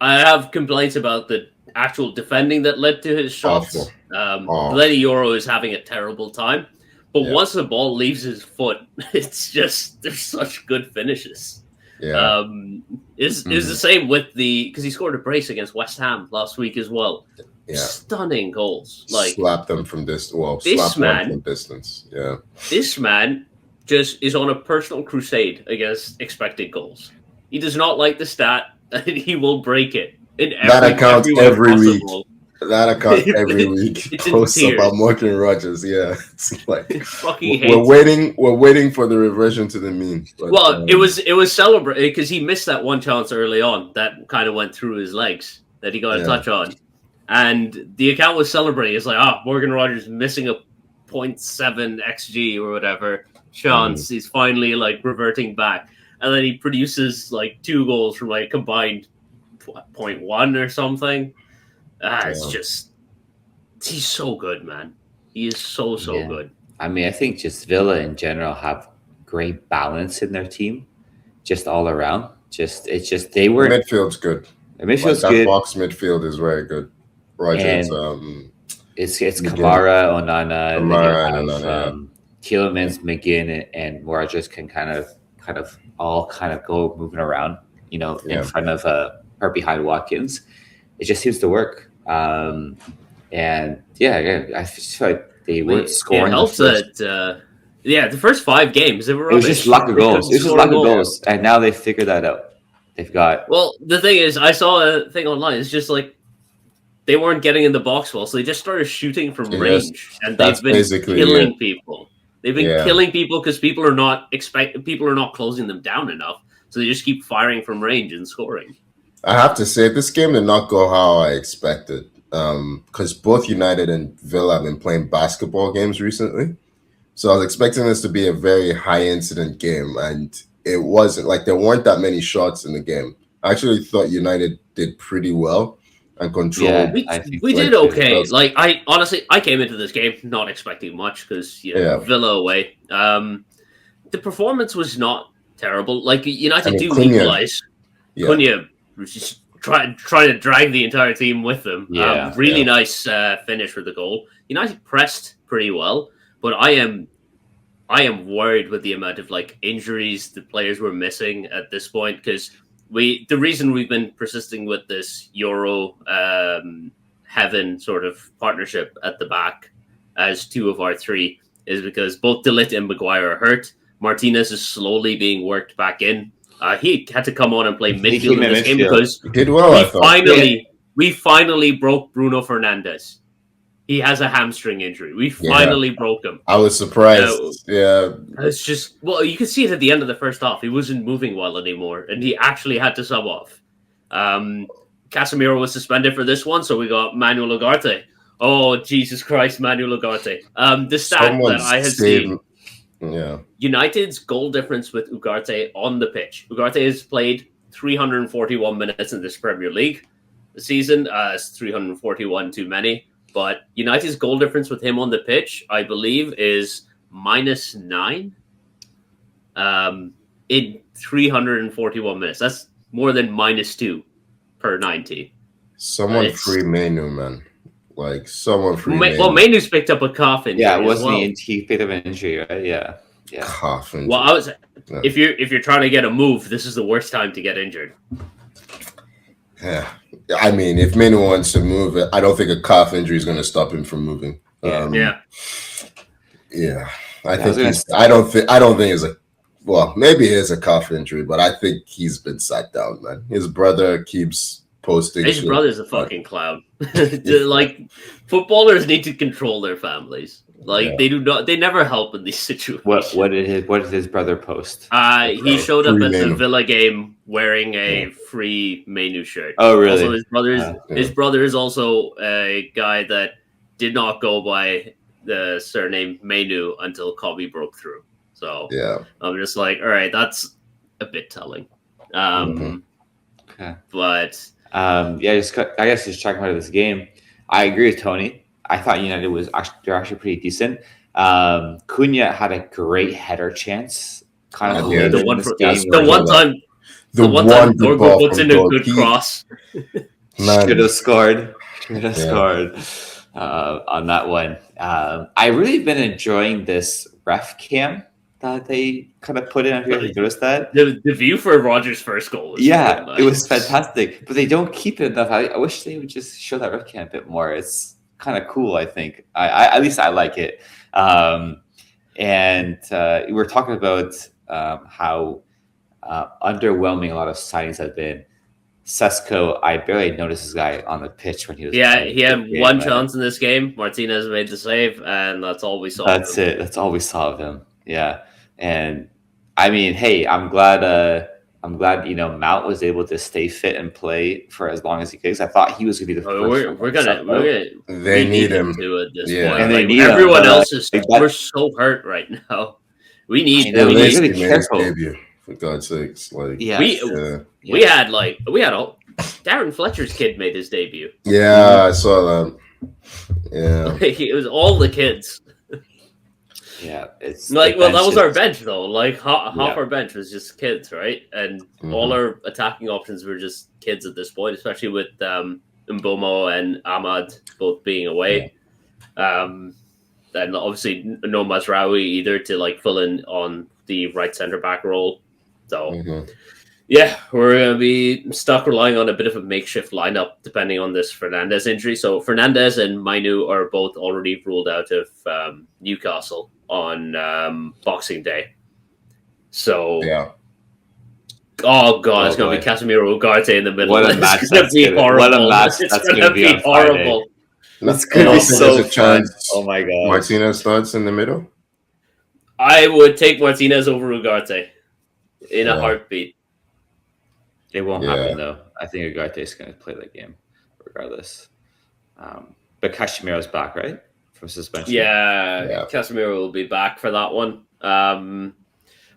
Speaker 1: I have complaints about the actual defending that led to his shots. Lenny Yoro is having a terrible time, but once the ball leaves his foot, it's just there's such good finishes. Is the same with because he scored a brace against West Ham last week as well. Stunning goals. Like,
Speaker 3: slap them from distance. Well, slap them from distance. Yeah,
Speaker 1: this man just is on a personal crusade against expected goals. He does not like the stat, and he will break it.
Speaker 3: That account every week. He posts about Morgan Rogers. Yeah, it's like we're waiting for the reversion to the mean.
Speaker 1: But, it was celebrated because he missed that one chance early on that kind of went through his legs that he got a touch on, and the account was celebrating. It's like, Morgan Rogers missing a 0.7 xG or whatever chance. He's finally like reverting back, and then he produces like 2 goals from like combined 0.1 or something. It's just, he's so good, man. He is so good.
Speaker 2: I mean, I think just Villa in general have great balance in their team, just all around. They were
Speaker 3: midfield's good.
Speaker 2: The midfield's good.
Speaker 3: That box midfield is very good. Rogers,
Speaker 2: it's Kamara, Onana, and then Tielemans, McGinn, and Rogers can kind of all go moving around, in front of or behind Watkins. It just seems to work. I just feel like they weren't scoring.
Speaker 1: It helps that Yeah, the first 5 games, they were
Speaker 2: rubbish. It was just lack of goals. It was just lack of goals. And now they figured that out. They've got...
Speaker 1: Well, the thing is, I saw a thing online. It's just like they weren't getting in the box well, so they just started shooting from range. And they've been killing people. They've been killing people because people are not closing them down enough. So they just keep firing from range and scoring.
Speaker 3: I have to say, this game did not go how I expected. Because both United and Villa have been playing basketball games recently. So I was expecting this to be a very high incident game, and it wasn't. Like, there weren't that many shots in the game. I actually thought United did pretty well and controlled.
Speaker 1: Yeah, we did okay. Like, I came into this game not expecting much because Villa away. The performance was not terrible. Like, United do equalize. Cunha was just trying to drag the entire team with them. Really nice finish for the goal. United pressed pretty well. But I am worried with the amount of injuries the players were missing at this point, because the reason we've been persisting with this Euro heaven sort of partnership at the back as 2 of our 3 is because both De Ligt and Maguire are hurt. Martinez is slowly being worked back in. He had to come on and play midfield in this game because we finally broke Bruno Fernandes. He has a hamstring injury. We finally broke him.
Speaker 3: I was surprised.
Speaker 1: It's just, you could see it at the end of the first half. He wasn't moving well anymore, and he actually had to sub off. Casemiro was suspended for this one, so we got Manuel Ugarte. Oh, Jesus Christ, Manuel Ugarte. The stat that I have seen, United's goal difference with Ugarte on the pitch. Ugarte has played 341 minutes in this Premier League this season. It's 341 too many. But United's goal difference with him on the pitch, I believe, is -9 in 341 minutes. That's more than -2 per 90.
Speaker 3: Someone free Manu, man. Someone free Manu.
Speaker 1: Well, Manu's picked up a cough injury.
Speaker 2: Yeah, wasn't he picked up an injury, right? Yeah.
Speaker 3: Cough injury.
Speaker 1: Well, if you're trying to get a move, this is the worst time to get injured.
Speaker 3: Yeah. I mean, if Manu wants to move, I don't think a calf injury is going to stop him from moving. I don't think it's maybe it is a calf injury, but I think he's been sat down, man. His brother keeps posting.
Speaker 1: His brother's a fucking clown. Footballers need to control their families. They never help in these situations.
Speaker 2: What did his brother post?
Speaker 1: He showed up at the Villa game wearing a free Manu shirt.
Speaker 2: Oh, really?
Speaker 1: Also, his brother is also a guy that did not go by the surname Manu until Kobe broke through. So I'm just like, all right, that's a bit telling.
Speaker 2: Okay.
Speaker 1: But
Speaker 2: I guess just checking out of this game, I agree with Tony. I thought United they're actually pretty decent. Cunha had a great header chance.
Speaker 1: The one time Dorgo puts in a good cross.
Speaker 2: Should have scored. On that one. I really been enjoying this ref cam that they kind of put in. Have you ever noticed that?
Speaker 1: The view for Rodgers' first goal was really nice.
Speaker 2: It was fantastic. But they don't keep it enough. I wish they would just show that ref cam a bit more. It's kind of cool, I think. I at least I like it. And we're talking about how underwhelming a lot of signings have been. Sesko, I barely noticed this guy on the pitch when he was.
Speaker 1: Yeah, he had one chance in this game. Martinez made the save, and that's all we saw.
Speaker 2: That's it. That's all we saw of him. Yeah, and I mean, hey, I'm glad. Mount was able to stay fit and play for as long as he could. Because I thought he was going to be the first.
Speaker 1: We're gonna.
Speaker 3: They need him
Speaker 1: at this point. And they need everyone else is. We're so hurt right now. We need.
Speaker 2: Really careful.
Speaker 3: For God's sakes,
Speaker 1: we had Darren Fletcher's kid made his debut.
Speaker 3: Yeah, I saw that. Yeah,
Speaker 1: it was all the kids.
Speaker 2: Yeah, it's
Speaker 1: that was our bench though. Half our bench was just kids, right? And all our attacking options were just kids at this point, especially with Mbomo and Ahmad both being away. And obviously no Mazraoui either to fill in on the right centre back role. So, we're going to be stuck relying on a bit of a makeshift lineup depending on this Fernandes injury. So, Fernandes and Mainu are both already ruled out of Newcastle. on Boxing Day. So
Speaker 3: yeah.
Speaker 1: Oh god, it's gonna be Casemiro Ugarte in the middle.
Speaker 2: What a match!
Speaker 1: It's gonna be horrible.
Speaker 2: What a match
Speaker 1: it's
Speaker 2: that's
Speaker 1: gonna be horrible.
Speaker 2: It's gonna be so fun. Oh my god!
Speaker 3: Martinez starts in the middle.
Speaker 1: I would take Martinez over Ugarte in a heartbeat.
Speaker 2: It won't happen though. I think Ugarte is gonna play the game regardless. But Casemiro's back, right? From suspension.
Speaker 1: Yeah, Casemiro will be back for that one.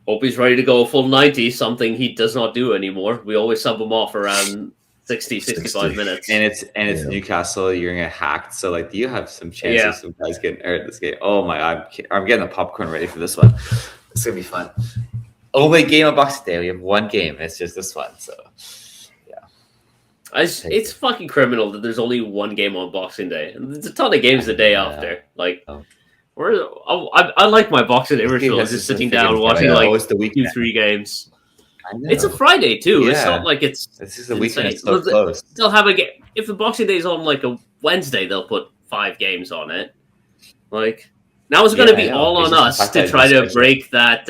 Speaker 1: Hope he's ready to go full 90, something he does not do anymore. We always sub him off around 65 minutes.
Speaker 2: And it's Newcastle, you're gonna get hacked. So like, do you have some chances of some guys getting hurt this game? Oh my god, I'm getting the popcorn ready for this one. It's gonna be fun. Only game of Boxing Day. We have one game. It's just this one. So
Speaker 1: it's fucking criminal that there's only one game on Boxing Day. There's a ton of games the day after. Like. I like my Boxing Day rituals, just sitting down watching like 2-3 games. It's a Friday too. Yeah. It's not like
Speaker 2: this is a weekend. It's so close.
Speaker 1: They'll have a game. If the Boxing Day is on like a Wednesday, they'll put 5 games on it. Like now, it's going to be all on us to try to break that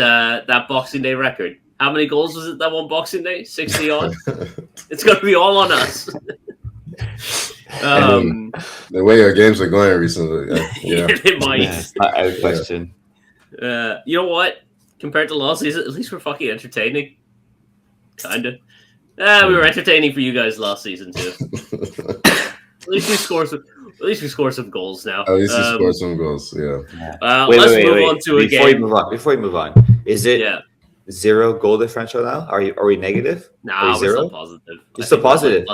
Speaker 1: Boxing Day record. How many goals was it that one Boxing Day? 60 odd. It's going to be all on us.
Speaker 3: The way your games are going recently,
Speaker 1: it might.
Speaker 2: I have a question.
Speaker 1: You know what? Compared to last season, at least we're fucking entertaining. Kinda. We were entertaining for you guys last season too. At least we score some goals now.
Speaker 3: At least we score some goals. Yeah.
Speaker 1: Let's move on to a game.
Speaker 2: Before we move on, is it 0 goal differential now? Are we negative?
Speaker 1: Nah, we're still positive.
Speaker 2: You're still positive.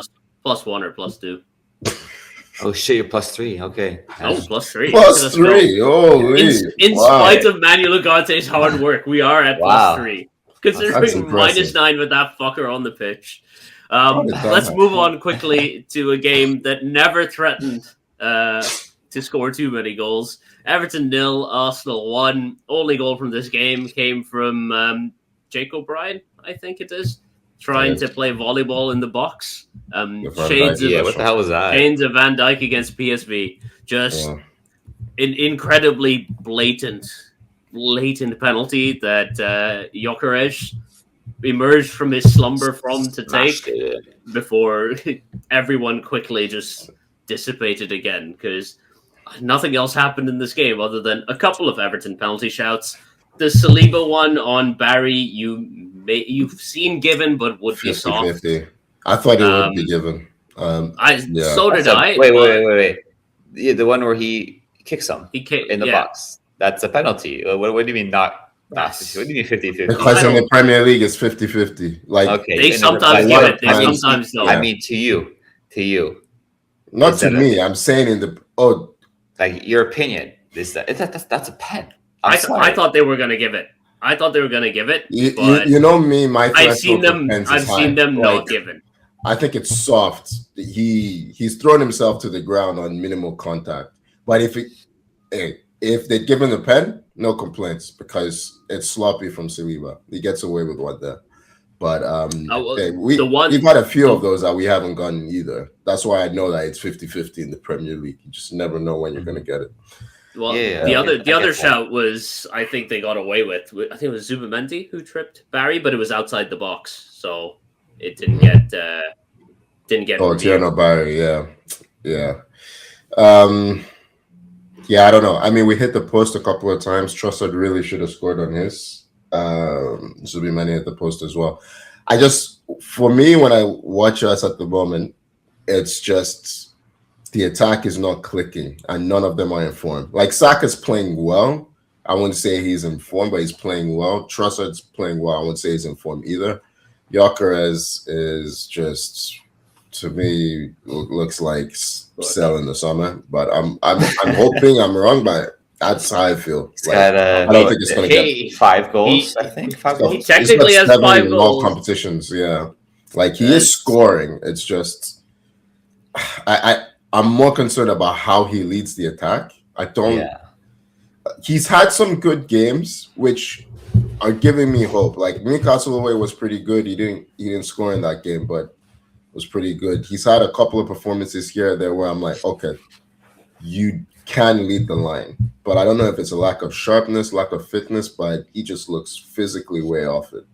Speaker 1: +1 or +2.
Speaker 2: Oh shit! You're +3. Okay.
Speaker 1: Oh, +3.
Speaker 3: +3. Oh,
Speaker 1: in spite of Manuel Ugante's hard work, we are at +3. Considering -9 with that fucker on the pitch. Let's move on quickly to a game that never threatened to score too many goals. Everton 0, Arsenal 1. Only goal from this game came from Jake O'Brien, I think it is. Trying to play volleyball in the box. Shades of,
Speaker 2: what the hell was that?
Speaker 1: Shades of Van Dijk against PSV. Just an incredibly blatant penalty that Gyökeres emerged from his slumber from to take before everyone quickly just dissipated again, because nothing else happened in this game other than a couple of Everton penalty shouts. The Saliba one on Barry, you've seen given, but would be soft.
Speaker 3: 50-50. I thought it would be given.
Speaker 1: So did I.
Speaker 2: Wait. Yeah, the one where he kicks him in the box. That's a penalty. What do you mean not? What do you mean 50-50?
Speaker 3: Because in the Premier League, it's 50-50. Like
Speaker 1: they sometimes give it. They sometimes don't.
Speaker 2: I mean, to you.
Speaker 3: Not to me. I'm saying
Speaker 2: like your opinion is that's a pen.
Speaker 1: I thought they were going to give it.
Speaker 3: You know me, my
Speaker 1: I've seen them not given.
Speaker 3: I think it's soft. He's thrown himself to the ground on minimal contact. But if they'd given the pen, no complaints, because it's sloppy from Saliba. He gets away with one there. But we've had a few of those that we haven't gotten either. That's why I know that it's 50-50 in the Premier League. You just never know when you're going to get it.
Speaker 1: Well, the other shout was, I think they got away with. I think it was Zubamendi who tripped Barry, but it was outside the box, so it didn't get. Oh,
Speaker 3: Tierno Barry, yeah. I don't know. I mean, we hit the post a couple of times. Trossard really should have scored on his. Zubamendi hit the post as well. For me, when I watch us at the moment, it's just. The attack is not clicking, and none of them are informed. Like, Saka's playing well. I wouldn't say he's informed, but he's playing well. Trossard's playing well. I wouldn't say he's informed either. Gyökeres is just, to me, looks like sell in the summer. But I'm hoping I'm wrong, but that's how I feel. Like, I don't think it's going to get
Speaker 2: 5 goals. I think 5 goals.
Speaker 1: He technically has 5 goals.
Speaker 3: Competitions, yeah. Like, he is scoring. It's just, I'm more concerned about how he leads the attack. He's had some good games, which are giving me hope. Like, Newcastle away was pretty good. He didn't score in that game, but it was pretty good. He's had a couple of performances here and there where I'm like, okay, you can lead the line. But I don't know if it's a lack of sharpness, lack of fitness, but he just looks physically way off it.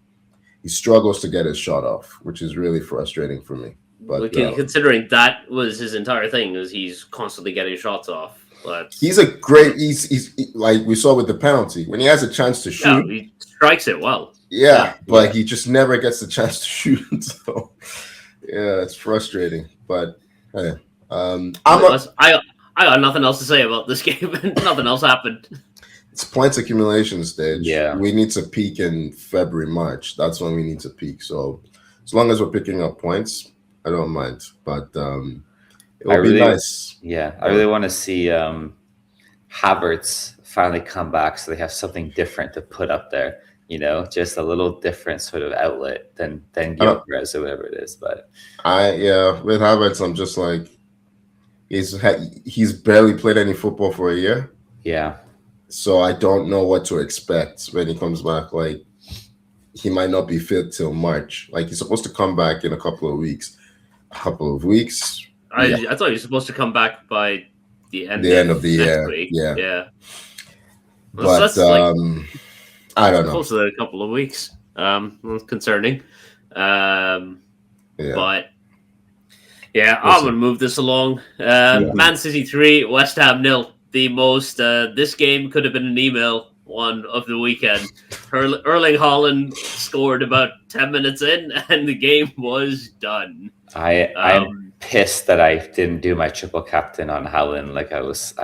Speaker 3: He struggles to get his shot off, which is really frustrating for me. But
Speaker 1: considering that was his entire thing, is he's constantly getting shots off. But
Speaker 3: he's like we saw with the penalty. When he has a chance to shoot,
Speaker 1: he strikes it well.
Speaker 3: Yeah, but he just never gets the chance to shoot. So yeah, it's frustrating. But hey,
Speaker 1: I got nothing else to say about this game. Nothing else happened.
Speaker 3: It's points accumulation stage.
Speaker 2: Yeah,
Speaker 3: we need to peak in February, March. That's when we need to peak. So as long as we're picking up points, I don't mind. But it'll be nice.
Speaker 2: Yeah, I really want to see Havertz finally come back, so they have something different to put up there. You know, just a little different sort of outlet than Gyökeres or whatever it is. But
Speaker 3: with Havertz, I'm just like he's barely played any football for a year.
Speaker 2: Yeah.
Speaker 3: So I don't know what to expect when he comes back. Like, he might not be fit till March. Like, he's supposed to come back in a couple of weeks. I
Speaker 1: thought he was supposed to come back by the end of the year. Week. Yeah. Well,
Speaker 3: but I don't know.
Speaker 1: Close to a couple of weeks. Concerning. But yeah, I'm gonna move this along. Man City 3, West Ham 0. The most this game could have been an email one of the weekend. Erling Haaland scored about 10 minutes in, and the game was done.
Speaker 2: I'm pissed that I didn't do my triple captain on Haaland. Like I was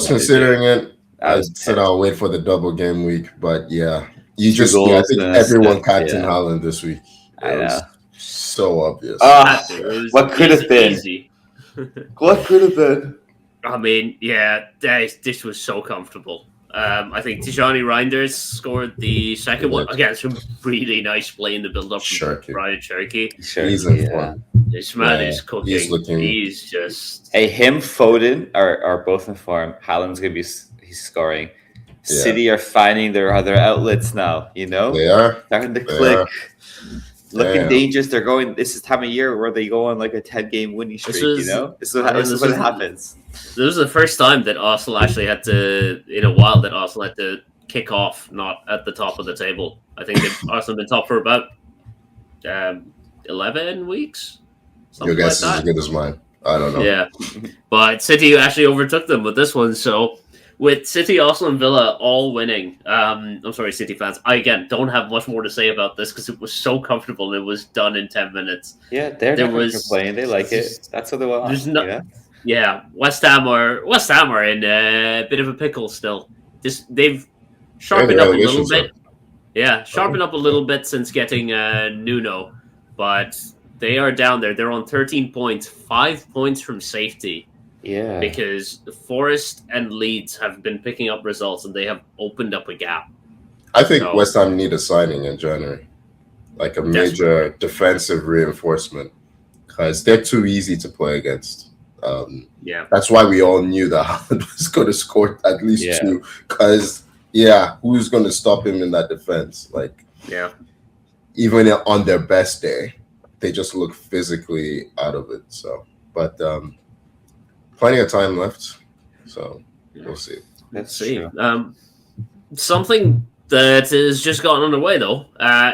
Speaker 3: considering it. I said I'll wait for the double game week, but I think everyone captained Haaland this week.
Speaker 2: I know.
Speaker 3: So obvious.
Speaker 2: What could have been? What could have been?
Speaker 1: I mean, this was so comfortable. I think Tijani Reinders scored the second one. Again, some really nice play in the build-up from Brian Cherky.
Speaker 3: He's in form.
Speaker 1: This man is cooking. He's just...
Speaker 2: Hey, him, Foden are both in form. Haaland's going to be... He's scoring. Yeah. City are finding their other outlets now, you know?
Speaker 3: They are.
Speaker 2: Starting to click. Looking dangerous. They're going... This is the time of year where they go on like a 10-game winning streak, you know? This is what happens.
Speaker 1: This was the first time that Arsenal actually had to, in a while, that Arsenal had to kick off, not at the top of the table. I think Arsenal have been top for about 11 weeks.
Speaker 3: Your guess is as good as mine. I don't know.
Speaker 1: Yeah. But City actually overtook them with this one. So with City, Arsenal, and Villa all winning, I'm sorry, City fans, I, again, don't have much more to say about this because it was so comfortable and it was done in 10 minutes.
Speaker 2: Yeah, they're never complaining. They like it. That's what they want.
Speaker 1: Yeah, West Ham are in a bit of a pickle still. They've sharpened up a little bit. Yeah, sharpened up a little bit since getting Nuno, but they are down there. They're on 13 points, 5 points from safety.
Speaker 2: Yeah,
Speaker 1: because Forest and Leeds have been picking up results and they have opened up a gap.
Speaker 3: I think West Ham need a signing in January, like a major defensive reinforcement, because they're too easy to play against. That's why we all knew that Haaland was going to score at least 2. Because who's going to stop him in that defense? Like, even on their best day, they just look physically out of it. So, but plenty of time left. So we'll see.
Speaker 1: Let's see. Something that has just gotten underway though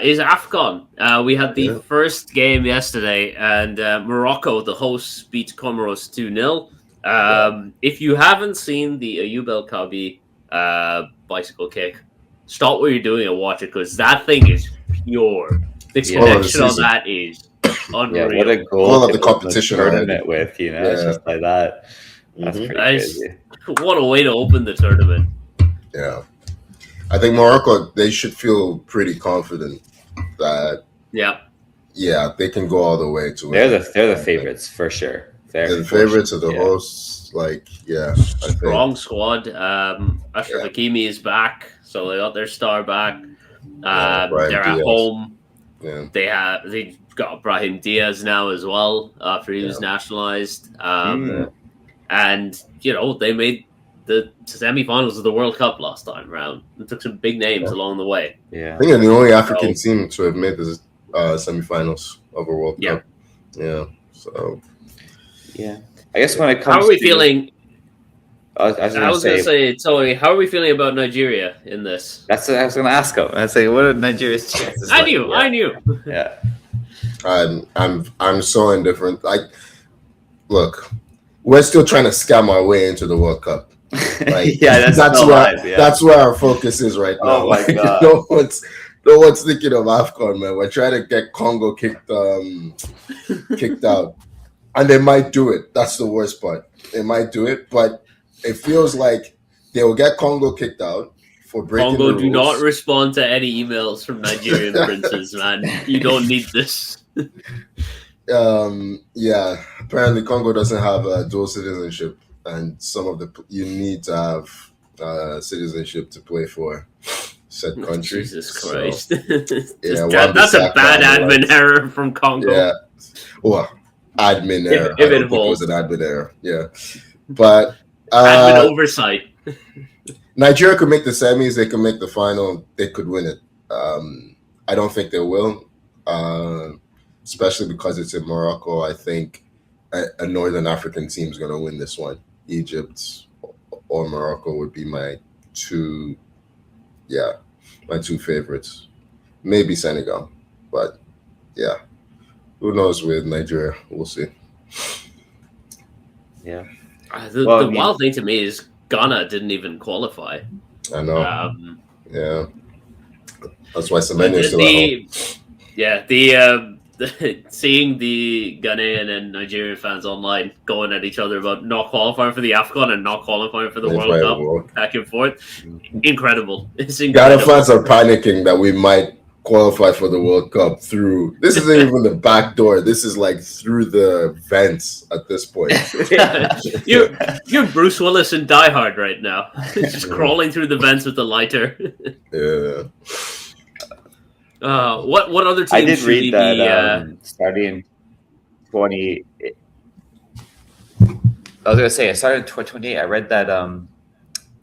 Speaker 1: is AFCON. We had the first game yesterday, and Morocco, the hosts, beat Comoros 2-0. If you haven't seen the Ayoub El Kaabi bicycle kick, stop what you're doing and watch it, because that thing is pure. The connection on that is unreal.
Speaker 2: Yeah, what a goal
Speaker 3: of the competition
Speaker 2: tournament with, you know, it's just like that. That's pretty crazy.
Speaker 1: What a way to open the tournament.
Speaker 3: Yeah. I think Morocco, they should feel pretty confident that they can go all the way to
Speaker 2: it. They're the favorites for sure.
Speaker 3: They're the favorites of the hosts. Like, I think.
Speaker 1: Strong squad. Ashraf Hakimi is back, so they got their star back. They're at home.
Speaker 3: Yeah.
Speaker 1: They got Brahim Diaz now as well after he was nationalized. And they made the semi-finals of the World Cup last time around. It took some big names along the way.
Speaker 3: Yeah, I think they're the only African team to have made the semi-finals of a World Cup. Yeah. So.
Speaker 2: Yeah. I guess when it comes
Speaker 1: How are we feeling? I was going to say, Tony, how are we feeling about Nigeria in this?
Speaker 2: That's what I was going to ask him. I say, what are Nigeria's chances?
Speaker 1: I knew.
Speaker 2: Yeah.
Speaker 3: I'm so indifferent. Like, look, we're still trying to scam our way into the World Cup. Like, that's where our focus is right now.
Speaker 2: Oh my God.
Speaker 3: No one's thinking of AFCON, man. We're trying to get Congo kicked out, and they might do it. That's the worst part. They might do it, but it feels like they will get Congo kicked out for breaking the rules.
Speaker 1: Congo, do not respond to any emails from Nigerian princes, man. You don't need this.
Speaker 3: Yeah. Apparently, Congo doesn't have dual citizenship, and you need to have citizenship to play for said country.
Speaker 1: Jesus Christ!
Speaker 3: That's
Speaker 1: a bad admin error from Congo.
Speaker 3: Yeah. Well, admin error. I don't think it was an admin error. Yeah, but
Speaker 1: admin oversight.
Speaker 3: Nigeria could make the semis. They could make the final. They could win it. I don't think they will, especially because it's in Morocco. I think a Northern African team is going to win this one. Egypt or Morocco would be my two favorites. Maybe Senegal, but yeah, who knows with Nigeria? We'll see.
Speaker 2: Yeah.
Speaker 1: The wild thing to me is Ghana didn't even qualify.
Speaker 3: I know. Yeah. That's why Semenyo is still at home. Yeah,
Speaker 1: seeing the Ghanaian and Nigerian fans online going at each other about not qualifying for the AFCON and not qualifying for the World Cup, back and forth, incredible. It's incredible.
Speaker 3: Ghana fans are panicking that we might qualify for the World Cup through. This isn't even the back door. This is like through the vents at this point.
Speaker 1: You're Bruce Willis in Die Hard right now, just crawling through the vents with the lighter.
Speaker 3: Yeah.
Speaker 1: What other teams?
Speaker 2: I did read that starting 20. I was gonna say I started in 2028. I read that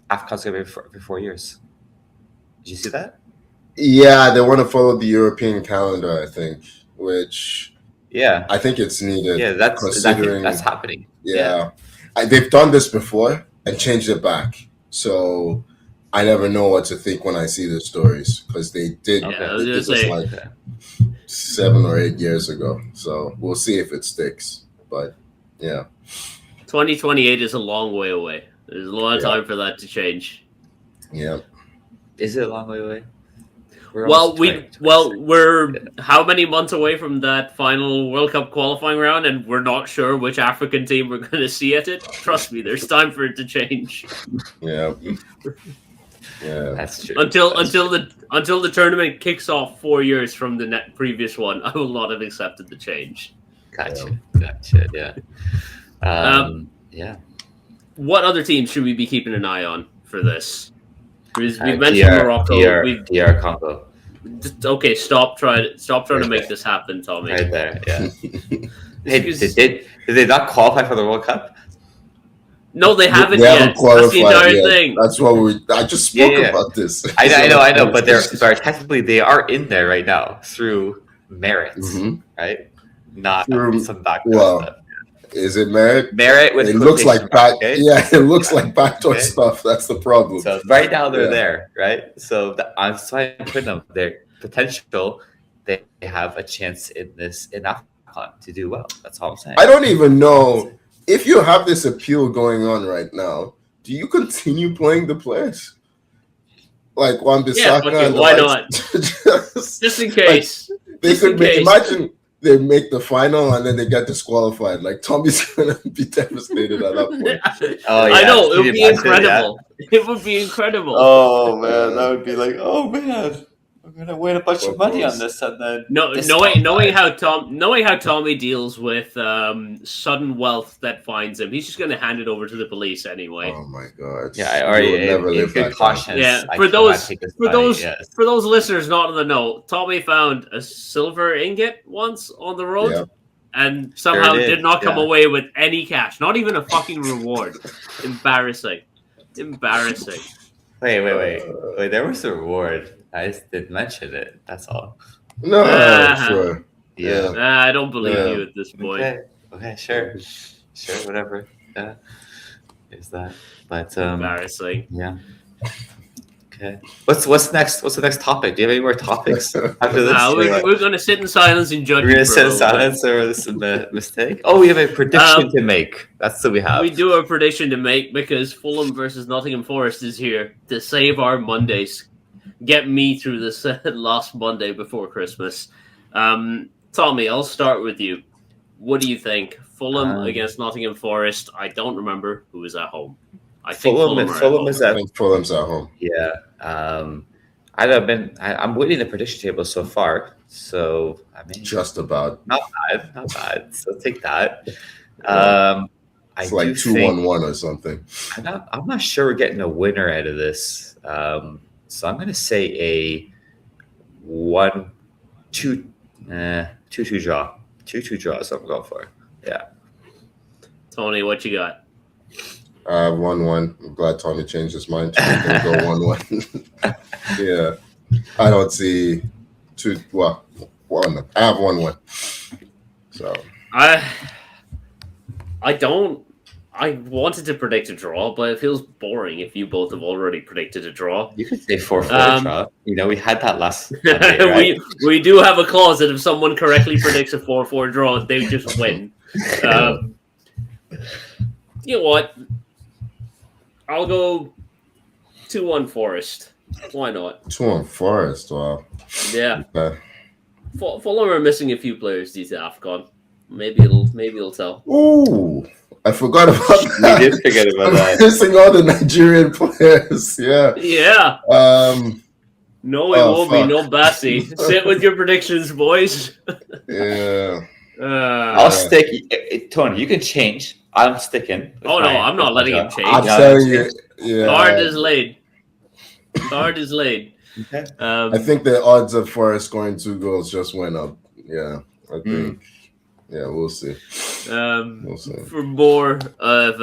Speaker 2: AFCON's gonna be for 4 years. Did you see that?
Speaker 3: Yeah, they want to follow the European calendar, I think, which I think it's needed.
Speaker 2: Yeah, that's happening.
Speaker 3: Yeah. They've done this before and changed it back, so I never know what to think when I see the stories because they did. This like 7 or 8 years ago, so we'll see if it sticks. But yeah,
Speaker 1: 2028 is a long way away. There's a lot of time for that to change.
Speaker 3: Yeah,
Speaker 2: is it a long way away?
Speaker 1: We're how many months away from that final World Cup qualifying round, and we're not sure which African team we're going to see at it. Trust me, there's time for it to change.
Speaker 3: Yeah. Yeah,
Speaker 2: that's true.
Speaker 1: Until the tournament kicks off 4 years from the previous one, I will not have accepted the change.
Speaker 2: Gotcha. Yeah. Yeah.
Speaker 1: What other teams should we be keeping an eye on for this? We've mentioned Morocco.
Speaker 2: DR Congo.
Speaker 1: Okay, stop trying to make this happen, Tommy.
Speaker 2: Right there. Yeah. Hey, did they not qualify for the World Cup?
Speaker 1: No, they haven't yet. That's the entire thing.
Speaker 3: That's what I just spoke about this.
Speaker 2: I know, but technically they are in there right now through merit, right? Not some backdoor stuff.
Speaker 3: Is it merit?
Speaker 2: Merit with
Speaker 3: it looks like back. Okay? Yeah, it looks like backdoor stuff. That's the problem.
Speaker 2: So right now they're there, right? So I'm trying to put them their potential. They have a chance in AFCON to do well. That's all I'm saying.
Speaker 3: I don't even know if you have this appeal going on right now. Do you continue playing the players like Wan-Bissaka?
Speaker 1: Why not? just in case.
Speaker 3: They could imagine. They make the final and then they get disqualified. Like Tommy's gonna be devastated at that point.
Speaker 1: I know it would be incredible. It would be incredible.
Speaker 2: Oh man, that would be like, oh man, I'm gonna win a bunch of money on this, and then
Speaker 1: knowing how Tommy deals with sudden wealth that finds him, he's just gonna hand it over to the police anyway.
Speaker 3: Oh my god!
Speaker 2: Yeah, I already never live that
Speaker 1: conscience. Yeah, for those listeners not in the know, Tommy found a silver ingot once on the road, and somehow did not come away with any cash, not even a fucking reward. Embarrassing. Wait.
Speaker 2: There was a reward. I just didn't mention it. That's all.
Speaker 3: No, sure.
Speaker 2: Yeah.
Speaker 1: I don't believe you at this point.
Speaker 2: Okay, sure, whatever. Yeah. There's that. But
Speaker 1: embarrassing.
Speaker 2: Yeah. Okay. What's next? What's the next topic? Do you have any more topics after this?
Speaker 1: We're going to sit in silence and judge.
Speaker 2: We're going to sit in silence, or this is a mistake? Oh, we have a prediction to make. That's what we have.
Speaker 1: We do have a prediction to make because Fulham versus Nottingham Forest is here to save our Mondays. Get me through this last Monday before Christmas. Tommy, I'll start with you. What do you think? Fulham against Nottingham Forest. I don't remember who was at home. I think
Speaker 3: Fulham's at home.
Speaker 2: Yeah. I'm winning the prediction table so far. So I mean,
Speaker 3: just about.
Speaker 2: Not bad. So take that.
Speaker 3: It's like 2-1-1 or something.
Speaker 2: I'm not sure we're getting a winner out of this. So I'm going to say a 1-2 draw. 2-2 draw is what I'm going for. Yeah.
Speaker 1: Tony, what you got?
Speaker 3: 1-1. I'm glad Tommy changed his mind. Go 1-1. Yeah. I don't see one. I have 1-1. So
Speaker 1: I wanted to predict a draw, but it feels boring if you both have already predicted a draw.
Speaker 2: You could say 4-4 draw. You know, we had that last Monday, right?
Speaker 1: we do have a clause that if someone correctly predicts a 4-4 draw, they just win. You know what? I'll go 2-1 Forest. Why not?
Speaker 3: 2-1 Forest. Wow.
Speaker 1: Yeah. Okay. Fulham are missing a few players due to AFCON. Maybe it'll tell.
Speaker 3: Ooh. I forgot about that.
Speaker 2: We did forget about that.
Speaker 3: Missing all the Nigerian players. Yeah.
Speaker 1: Yeah. No, it won't be. No Bassi. Sit with your predictions, boys.
Speaker 3: Yeah.
Speaker 2: I'll stick. Tony, you can change. I'm sticking.
Speaker 1: Oh, no, I'm not letting him change.
Speaker 3: I'm telling you. Yeah.
Speaker 1: Card is laid. Okay.
Speaker 3: I think the odds of Forest scoring 2 goals just went up. Yeah. I think. Yeah, we'll see.
Speaker 1: For more of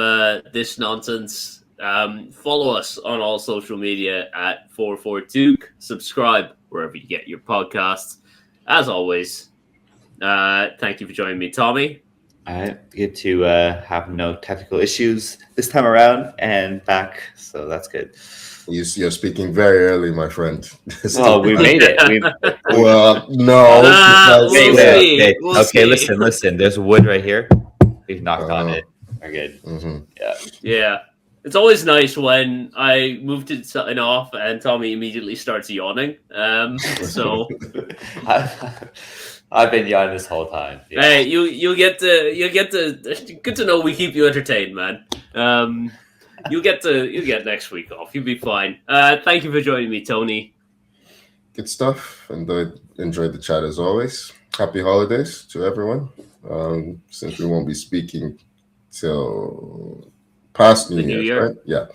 Speaker 1: this nonsense, follow us on all social media at 442. Subscribe wherever you get your podcasts. As always, thank you for joining me, Tommy.
Speaker 2: All right, good to have no technical issues this time around and back, so that's good.
Speaker 3: You're speaking very early, my friend.
Speaker 2: Well, we made it.
Speaker 3: Well, no.
Speaker 2: We'll see. Listen. There's wood right here. We've knocked on it. We're good.
Speaker 3: Mm-hmm.
Speaker 1: Yeah. It's always nice when I move to something off and Tommy immediately starts yawning. So
Speaker 2: I've been yawning this whole time. Yeah.
Speaker 1: Hey, you get to good to know we keep you entertained, man. You get next week off. You'll be fine. Thank you for joining me, Tony.
Speaker 3: Good stuff. Enjoyed the chat as always. Happy holidays to everyone. Since we won't be speaking till past New Year, right? Yeah.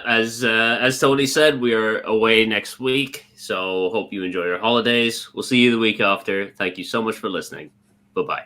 Speaker 1: As Tony said, we are away next week, so hope you enjoy your holidays. We'll see you the week after. Thank you so much for listening. Bye-bye.